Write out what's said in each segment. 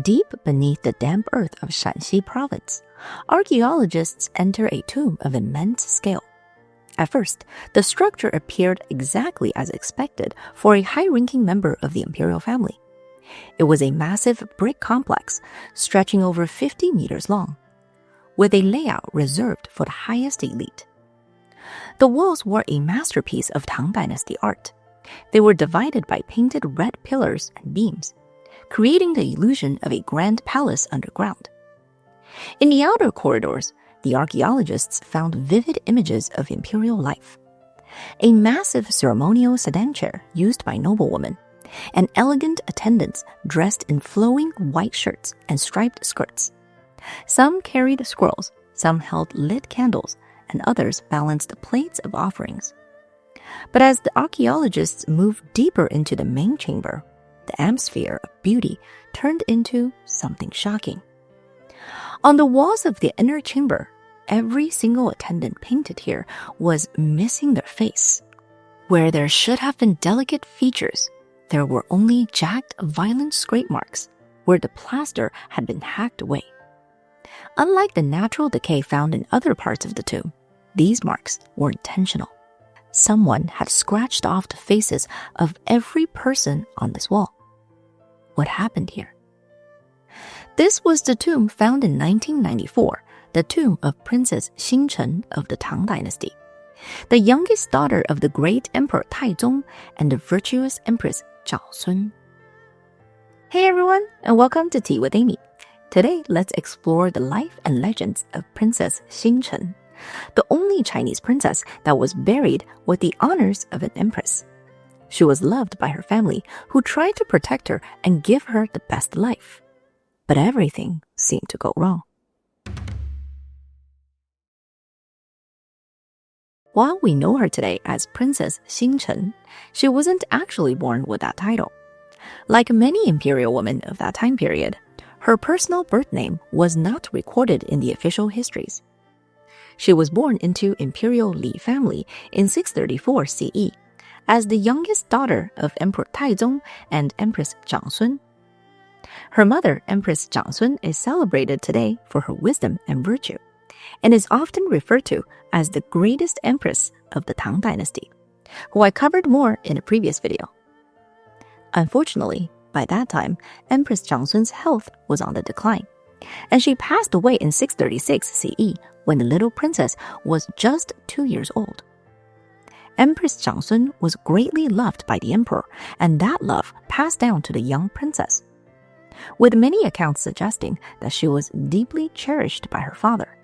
Deep beneath the damp earth of Shanxi province, archaeologists enter a tomb of immense scale. At first, the structure appeared exactly as expected for a high-ranking member of the imperial family. It was a massive brick complex stretching over 50 meters long, with a layout reserved for the highest elite. The walls were a masterpiece of Tang Dynasty art. They were divided by painted red pillars and beams, creating the illusion of a grand palace underground. In the outer corridors, the archaeologists found vivid images of imperial life. A massive ceremonial sedan chair used by noblewomen, and elegant attendants dressed in flowing white shirts and striped skirts. Some carried scrolls, some held lit candles, and others balanced plates of offerings. But as the archaeologists moved deeper into the main chamber, the atmosphere of beauty turned into something shocking. On the walls of the inner chamber, every single attendant painted here was missing their face. Where there should have been delicate features, there were only jagged, violent scrape marks where the plaster had been hacked away. Unlike the natural decay found in other parts of the tomb, these marks were intentional. Someone had scratched off the faces of every person on this wall. What happened here? This was the tomb found in 1994, the tomb of Princess Xingchen of the Tang Dynasty, the youngest daughter of the great Emperor Taizong and the virtuous Empress Zhao Sun. Hey everyone, and welcome to Tea with Amy. Today, let's explore the life and legends of Princess Xingchen, the only Chinese princess that was buried with the honors of an empress. She was loved by her family, who tried to protect her and give her the best life. But everything seemed to go wrong. While we know her today as Princess Xingchen, she wasn't actually born with that title. Like many imperial women of that time period, her personal birth name was not recorded in the official histories. She was born into Imperial Li family in 634 CE as the youngest daughter of Emperor Taizong and Empress Zhang Sun. Her mother, Empress Zhang Sun, is celebrated today for her wisdom and virtue, and is often referred to as the greatest empress of the Tang Dynasty, who I covered more in a previous video. Unfortunately, by that time, Empress Zhang Sun's health was on the decline, and she passed away in 636 CE when the little princess was just 2 years old. Empress Zhang Sun was greatly loved by the emperor, and that love passed down to the young princess, with many accounts suggesting that she was deeply cherished by her father.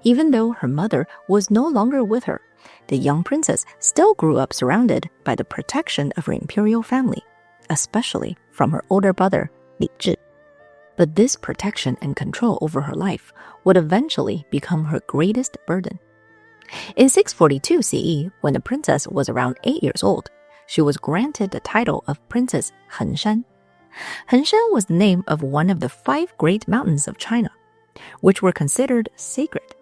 Even though her mother was no longer with her, the young princess still grew up surrounded by the protection of her imperial family, especially from her older brother, Li Zhi. But this protection and control over her life would eventually become her greatest burden. In 642 CE, when the princess was around 8 years old, she was granted the title of Princess Henshan. Henshan was the name of one of the 5 great mountains of China, which were considered sacred.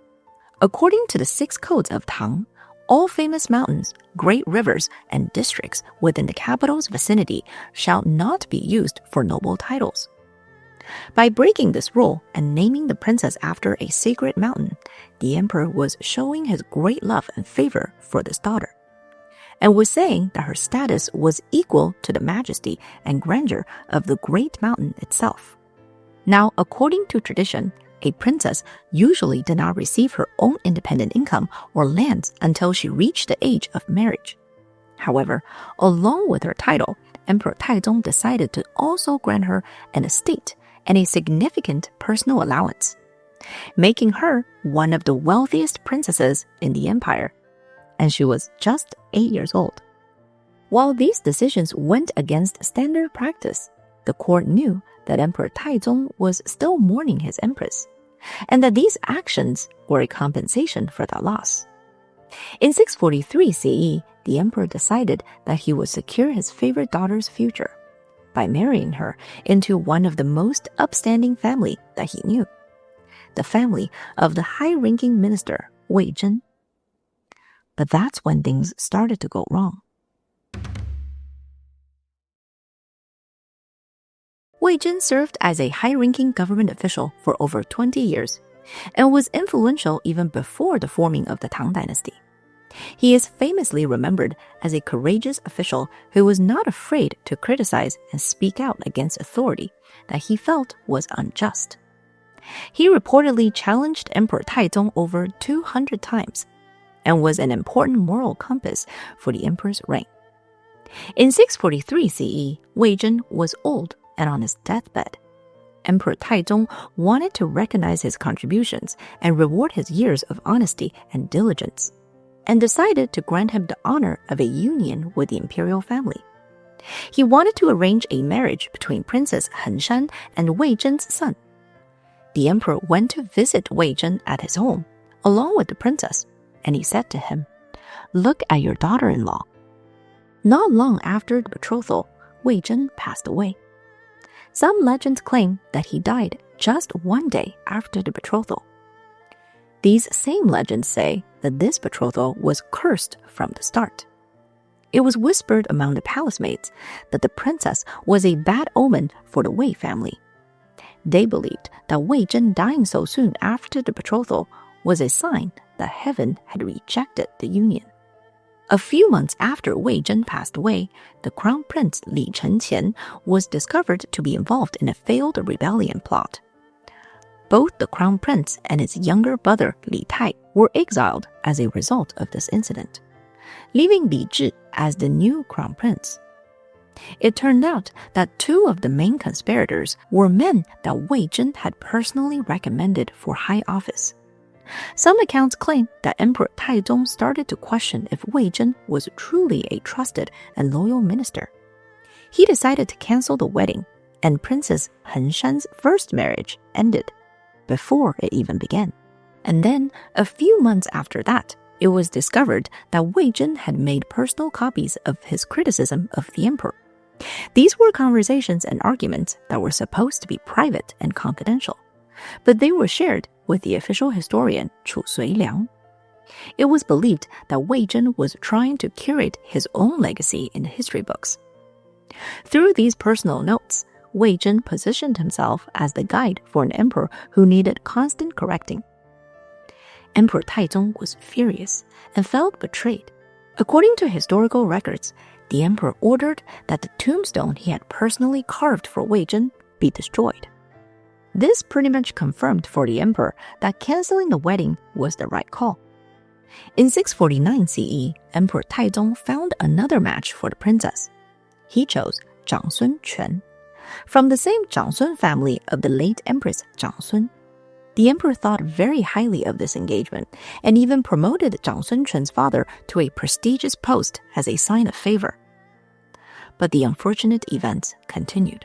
According to the 6 codes of Tang, all famous mountains, great rivers, and districts within the capital's vicinity shall not be used for noble titles. By breaking this rule and naming the princess after a sacred mountain, the emperor was showing his great love and favor for this daughter, and was saying that her status was equal to the majesty and grandeur of the great mountain itself. Now, according to tradition, a princess usually did not receive her own independent income or lands until she reached the age of marriage. However, along with her title, Emperor Taizong decided to also grant her an estate and a significant personal allowance, making her one of the wealthiest princesses in the empire, and she was just 8 years old. While these decisions went against standard practice, the court knew that Emperor Taizong was still mourning his empress, and that these actions were a compensation for that loss. In 643 CE, the emperor decided that he would secure his favorite daughter's future by marrying her into one of the most upstanding family that he knew, the family of the high-ranking minister Wei Zhen. But that's when things started to go wrong. Wei Zhen served as a high-ranking government official for over 20 years and was influential even before the forming of the Tang Dynasty. He is famously remembered as a courageous official who was not afraid to criticize and speak out against authority that he felt was unjust. He reportedly challenged Emperor Taizong over 200 times and was an important moral compass for the emperor's reign. In 643 CE, Wei Zhen was old and on his deathbed. Emperor Taizong wanted to recognize his contributions and reward his years of honesty and diligence, and decided to grant him the honor of a union with the imperial family. He wanted to arrange a marriage between Princess Henshan and Wei Zhen's son. The emperor went to visit Wei Zhen at his home, along with the princess, and he said to him, "Look at your daughter-in-law." Not long after the betrothal, Wei Zhen passed away. Some legends claim that he died just one day after the betrothal. These same legends say that this betrothal was cursed from the start. It was whispered among the palace maids that the princess was a bad omen for the Wei family. They believed that Wei Zhen dying so soon after the betrothal was a sign that heaven had rejected the union. A few months after Wei Zhen passed away, the crown prince Li Chenqian was discovered to be involved in a failed rebellion plot. Both the crown prince and his younger brother Li Tai were exiled as a result of this incident, leaving Li Zhi as the new crown prince. It turned out that two of the main conspirators were men that Wei Zhen had personally recommended for high office. Some accounts claim that Emperor Taizong started to question if Wei Zhen was truly a trusted and loyal minister. He decided to cancel the wedding, and Princess Henshan's first marriage ended before it even began. And then, a few months after that, it was discovered that Wei Zhen had made personal copies of his criticism of the emperor. These were conversations and arguments that were supposed to be private and confidential, but they were shared with the official historian Chu Suiliang. It was believed that Wei Zhen was trying to curate his own legacy in the history books. Through these personal notes, Wei Zhen positioned himself as the guide for an emperor who needed constant correcting. Emperor Taizong was furious and felt betrayed. According to historical records, the emperor ordered that the tombstone he had personally carved for Wei Zhen be destroyed. This pretty much confirmed for the emperor that canceling the wedding was the right call. In 649 CE, Emperor Taizong found another match for the princess. He chose Zhang Sun Quan, from the same Zhang Sun family of the late Empress Zhang Sun. The emperor thought very highly of this engagement and even promoted Zhang Sun Quan's father to a prestigious post as a sign of favor. But the unfortunate events continued.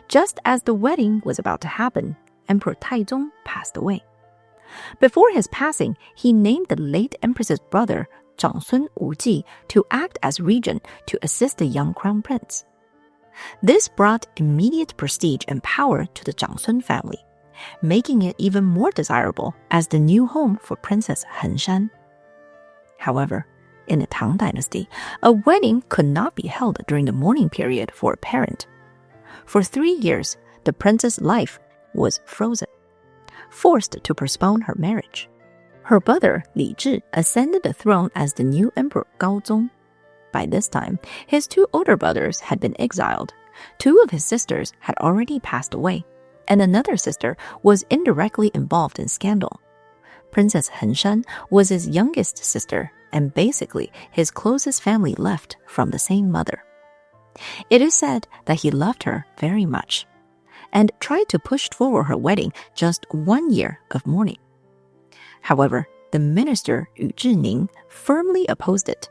Just as the wedding was about to happen, Emperor Taizong passed away. Before his passing, he named the late empress's brother, Zhang Sun Wuji, to act as regent to assist the young crown prince. This brought immediate prestige and power to the Zhang Sun family, making it even more desirable as the new home for Princess Henshan. However, in the Tang Dynasty, a wedding could not be held during the mourning period for a parent. For 3 years, the princess' life was frozen, forced to postpone her marriage. Her brother, Li Zhi, ascended the throne as the new emperor Gaozong. By this time, his 2 older brothers had been exiled. 2 of his sisters had already passed away, and another sister was indirectly involved in scandal. Princess Henshan was his youngest sister and basically his closest family left from the same mother. It is said that he loved her very much and tried to push forward her wedding just 1 year of mourning. However, the minister Yu Zhining firmly opposed it,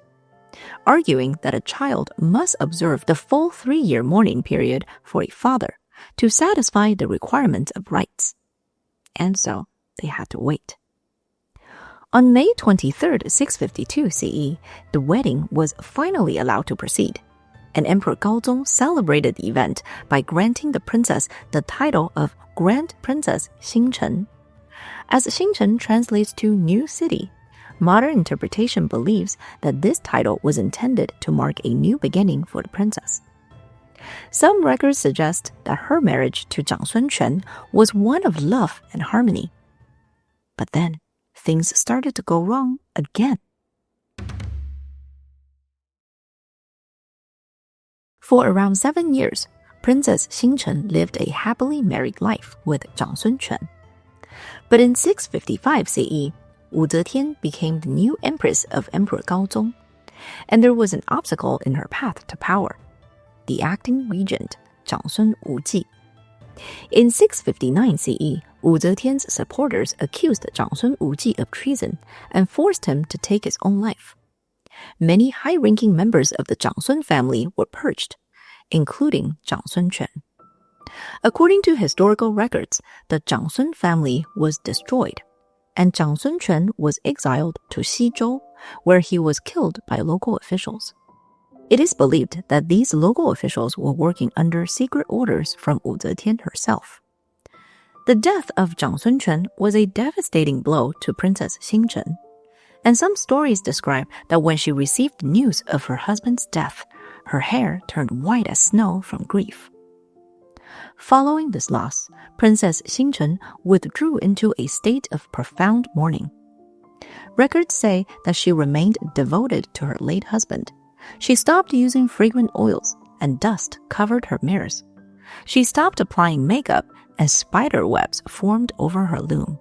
arguing that a child must observe the full 3-year mourning period for a father to satisfy the requirements of rites. And so they had to wait. On May 23, 652 CE, the wedding was finally allowed to proceed, and Emperor Gaozong celebrated the event by granting the princess the title of Grand Princess Xingchen. As Xingchen translates to New City, modern interpretation believes that this title was intended to mark a new beginning for the princess. Some records suggest that her marriage to Zhang Sunquan was one of love and harmony. But then, things started to go wrong again. For around 7 years, Princess Xingchen lived a happily married life with Zhang Sunquan. But in 655 CE, Wu Zetian became the new empress of Emperor Gaozong, and there was an obstacle in her path to power: the acting regent, Zhangsun Wuji. In 659 CE, Wu Zetian's supporters accused Zhangsun Wuji of treason and forced him to take his own life. Many high-ranking members of the Zhangsun family were purged, including Zhang Sunquan. According to historical records, the Zhangsun family was destroyed, and Zhang Sunquan was exiled to Xizhou, where he was killed by local officials. It is believed that these local officials were working under secret orders from Wu Zetian herself. The death of Zhang Sunquan was a devastating blow to Princess Xingchen, and some stories describe that when she received news of her husband's death, her hair turned white as snow from grief. Following this loss, Princess Xingchen withdrew into a state of profound mourning. Records say that she remained devoted to her late husband. She stopped using fragrant oils, and dust covered her mirrors. She stopped applying makeup, and spider webs formed over her loom.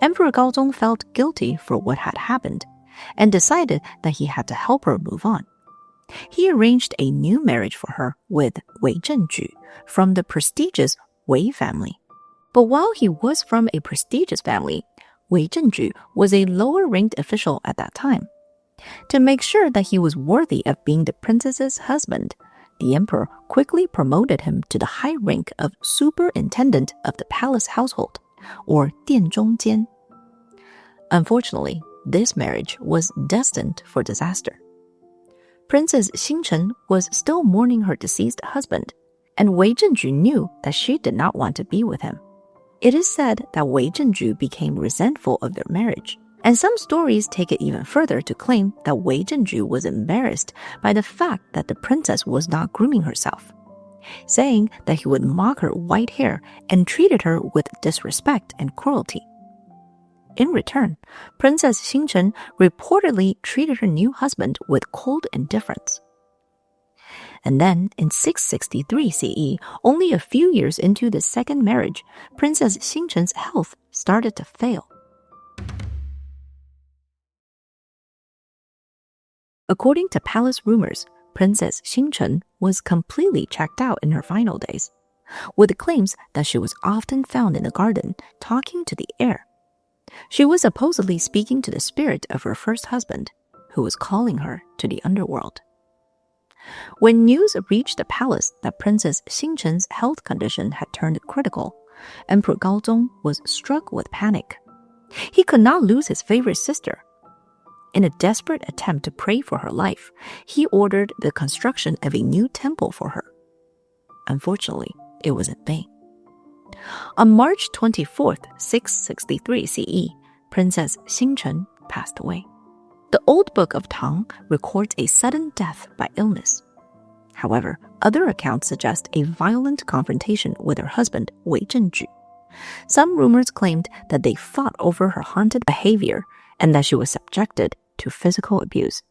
Emperor Gaozong felt guilty for what had happened and decided that he had to help her move on. He arranged a new marriage for her with Wei Zhenju from the prestigious Wei family. But while he was from a prestigious family, Wei Zhenju was a lower-ranked official at that time. To make sure that he was worthy of being the princess's husband, the emperor quickly promoted him to the high rank of superintendent of the palace household, or Dianzhongjian. Unfortunately, this marriage was destined for disaster. Princess Xingchen was still mourning her deceased husband, and Wei Zhenju knew that she did not want to be with him. It is said that Wei Zhenju became resentful of their marriage, and some stories take it even further to claim that Wei Zhenju was embarrassed by the fact that the princess was not grooming herself, saying that he would mock her white hair and treated her with disrespect and cruelty. In return, Princess Xingchen reportedly treated her new husband with cold indifference. And then, in 663 CE, only a few years into the second marriage, Princess Xingchen's health started to fail. According to palace rumors, Princess Xingchen was completely checked out in her final days, with claims that she was often found in the garden talking to the air. She was supposedly speaking to the spirit of her first husband, who was calling her to the underworld. When news reached the palace that Princess Xingchen's health condition had turned critical, Emperor Gaozong was struck with panic. He could not lose his favorite sister. In a desperate attempt to pray for her life, he ordered the construction of a new temple for her. Unfortunately, it was in vain. On March 24, 663 CE, Princess Xingchen passed away. The Old Book of Tang records a sudden death by illness. However, other accounts suggest a violent confrontation with her husband, Wei Zhenju. Some rumors claimed that they fought over her haunted behavior and that she was subjected to physical abuse.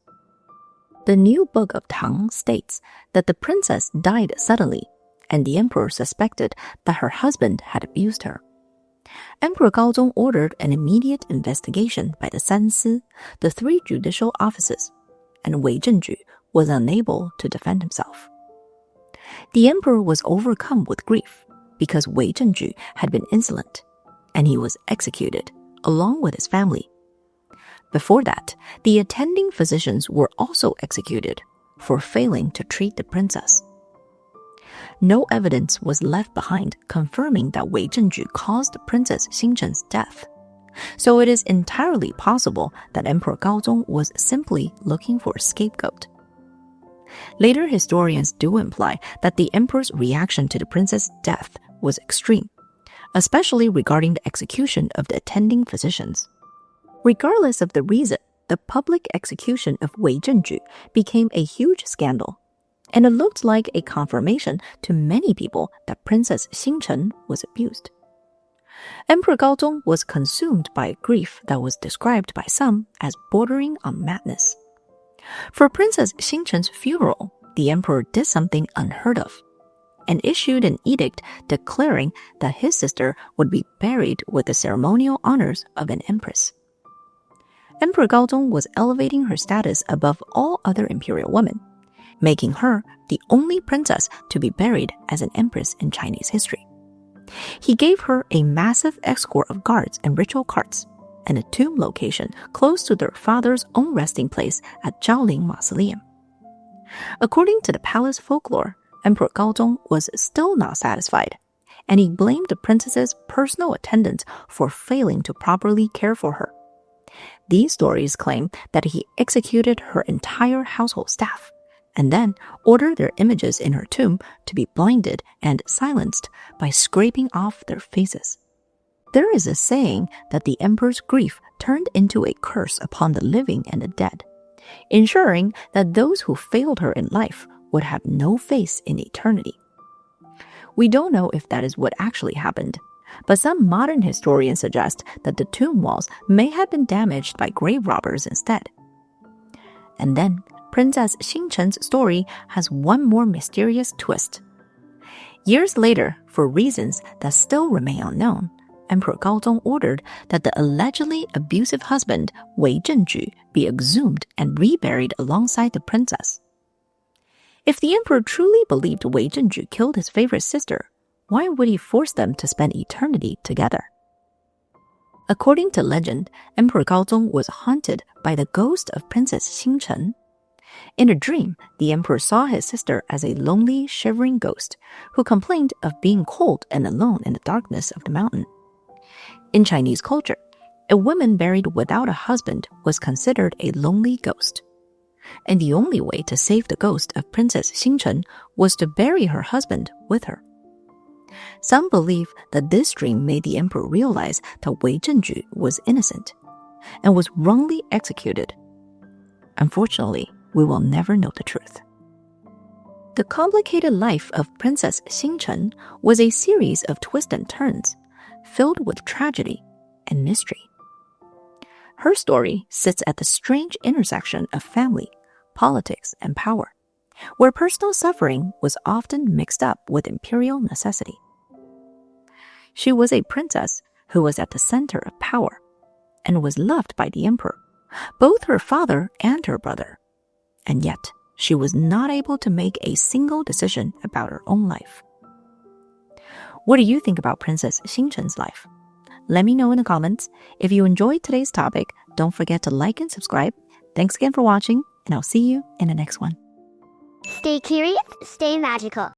The New Book of Tang states that the princess died suddenly, and the emperor suspected that her husband had abused her. Emperor Gaozong ordered an immediate investigation by the Sansi, the 3 judicial offices, and Wei Zhenju was unable to defend himself. The emperor was overcome with grief because Wei Zhenju had been insolent, and he was executed along with his family. Before that, the attending physicians were also executed for failing to treat the princess. No evidence was left behind confirming that Wei Zhenju caused Princess Xingchen's death, so it is entirely possible that Emperor Gaozong was simply looking for a scapegoat. Later historians do imply that the emperor's reaction to the princess' death was extreme, especially regarding the execution of the attending physicians. Regardless of the reason, the public execution of Wei Zhenju became a huge scandal. and it looked like a confirmation to many people that Princess Xingchen was abused. Emperor Gaozong was consumed by a grief that was described by some as bordering on madness. For Princess Xingchen's funeral, the emperor did something unheard of and issued an edict declaring that his sister would be buried with the ceremonial honors of an empress. Emperor Gaozong was elevating her status above all other imperial women, making her the only princess to be buried as an empress in Chinese history. He gave her a massive escort of guards and ritual carts, and a tomb location close to their father's own resting place at Zhaoling Mausoleum. According to the palace folklore, Emperor Gaozong was still not satisfied, and he blamed the princess's personal attendants for failing to properly care for her. These stories claim that he executed her entire household staff, and then ordered their images in her tomb to be blinded and silenced by scraping off their faces. There is a saying that the emperor's grief turned into a curse upon the living and the dead, ensuring that those who failed her in life would have no face in eternity. We don't know if that is what actually happened, but some modern historians suggest that the tomb walls may have been damaged by grave robbers instead. And then, Princess Xingchen's story has one more mysterious twist. Years later, for reasons that still remain unknown, Emperor Gaozong ordered that the allegedly abusive husband Wei Zhenju be exhumed and reburied alongside the princess. If the emperor truly believed Wei Zhenju killed his favorite sister, why would he force them to spend eternity together? According to legend, Emperor Gaozong was haunted by the ghost of Princess Xingchen. In a dream, the emperor saw his sister as a lonely, shivering ghost who complained of being cold and alone in the darkness of the mountain. In Chinese culture, a woman buried without a husband was considered a lonely ghost, and the only way to save the ghost of Princess Xingchen was to bury her husband with her. Some believe that this dream made the emperor realize that Wei Zhenju was innocent and was wrongly executed. Unfortunately, we will never know the truth. The complicated life of Princess Xingchen was a series of twists and turns, filled with tragedy and mystery. Her story sits at the strange intersection of family, politics, and power, where personal suffering was often mixed up with imperial necessity. She was a princess who was at the center of power and was loved by the emperor, both her father and her brother. And yet, she was not able to make a single decision about her own life. What do you think about Princess Xingchen's life? Let me know in the comments. If you enjoyed today's topic, don't forget to like and subscribe. Thanks again for watching, and I'll see you in the next one. Stay curious, stay magical.